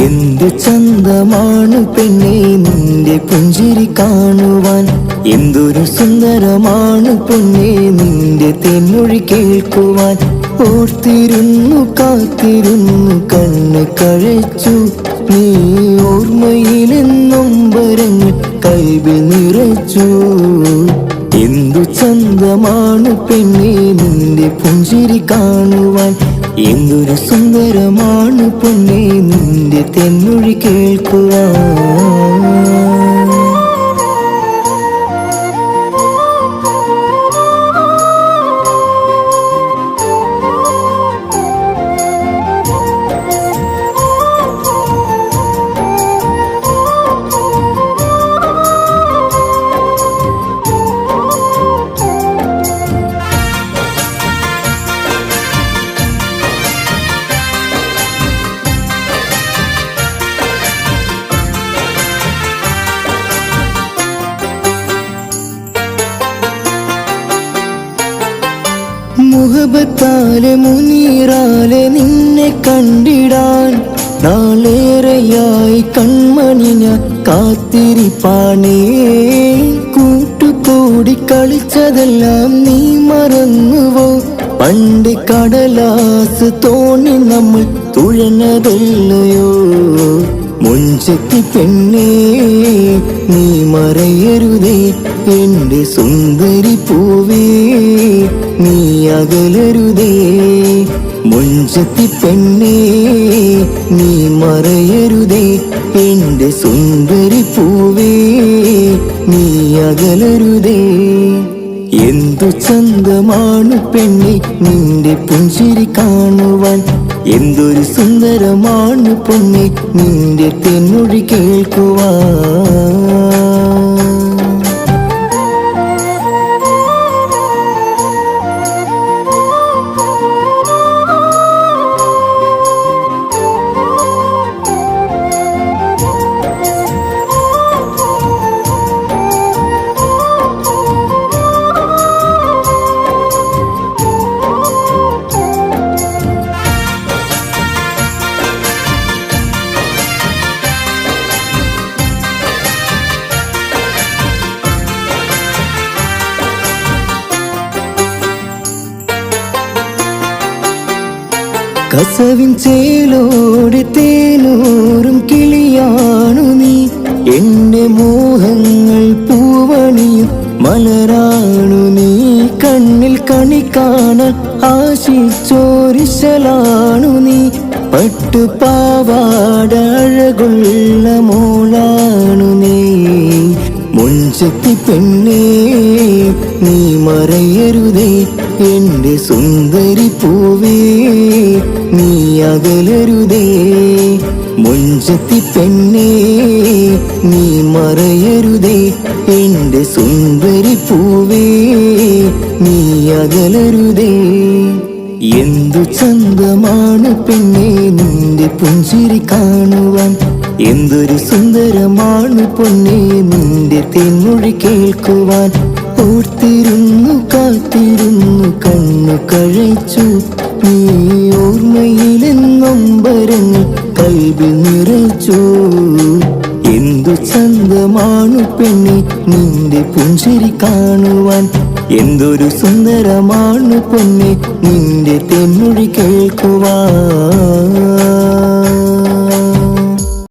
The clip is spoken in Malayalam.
എന്തു ചന്തമാണ് പെണ്ണേ നിന്റെ പുഞ്ചിരി കാണുവാൻ, എന്തൊരു സുന്ദരമാണ് പൊന്നേ നിന്റെ തെന്മൊഴി കേൾക്കുവാൻ. ഓർത്തിരുന്നു കാത്തിരുന്നു കണ്ണ് കഴിച്ചു നീ, ഓർമ്മയിലെന്നും വരങ്ങൾ കൽവിൽ നിറച്ചു. എന്തു ചന്തമാണ് പെണ്ണേ നിന്റെ പുഞ്ചിരി കാണുവാൻ, എന്തൊരു സുന്ദരമാണ് പൊന്നേ നിന്റെ തെന്മൊഴി കേൾക്കുവാൻ. മുഹബത്താലെ മുനീറാലെ നിന്നെ കണ്ടിടാൻ, നാളേറെയായി കൺമണി ഞാൻ കാത്തിരിപ്പാണേ. കൂട്ടുകൂടി കളിച്ചതെല്ലാം നീ മറന്നുവോ, പണ്ട് കടലാസ് തോണി നമ്മൾ തുഴഞ്ഞതല്ലയോ. മുഞ്ചത്തി പെണ്ണേ നീ മറയരുതേ, എന്റെ സുന്ദരി പൂവേ നീ അകലരുതേ. മുഞ്ചത്തി പെണ്ണേ നീ മറയരുതേ, എന്റെ സുന്ദരി പൂവേ നീ അകലരുതേ. എന്തു ചന്തമാണ് പെണ്ണേ നിന്റെ പുഞ്ചിരി കാണുവാൻ, എന്തൊരു സുന്ദരമാണ് പൊന്നേ നിന്റെ തെന്മൊഴി കേൾക്കുവാൻ. കസവിൻ ചേലോട് തേനൂറും കിളിയാണു നീ, എന്റെ മോഹങ്ങൾ പൂവണിയും മലരാണു നീ. കണ്ണിൽ കണി കാണാൻ ആശിച്ചോരിശലാണു നീ, പട്ടുപാവാട അഴകുള്ള മോളാണു നീ. മുഞ്ചത്തി പെണ്ണേ നീ മറയരുതേ, എന്റെ സുന്ദരി പൂവേ നീ അകലരുതേ. മുഞ്ചത്തി പെണ്ണേ നീ മറയരുതേ, എന്റെ സുന്ദരി പൂവേ നീ അകലരുതേ. എന്തു ചന്തമാണ് പെണ്ണേ നിന്റെ പുഞ്ചിരി കാണുവാൻ, എന്തൊരു സുന്ദരമാണ് പൊന്നേ നിന്റെ തെന്മൊഴി കേൾക്കുവാൻ. ഓർത്തിരുന്നു കാത്തിരുന്നു കണ്ണു കഴിച്ചു നീ, ഓർമ്മയിലെന്നും വരങ്ങൾ കൽവിൽ നിറച്ചു. എന്തു ചന്തമാണ് പെണ്ണേ നിന്റെ പുഞ്ചിരി കാണുവാൻ, എന്തൊരു സുന്ദരമാണ് പൊന്നേ നിന്റെ തെന്മൊഴി കേൾക്കുവാൻ.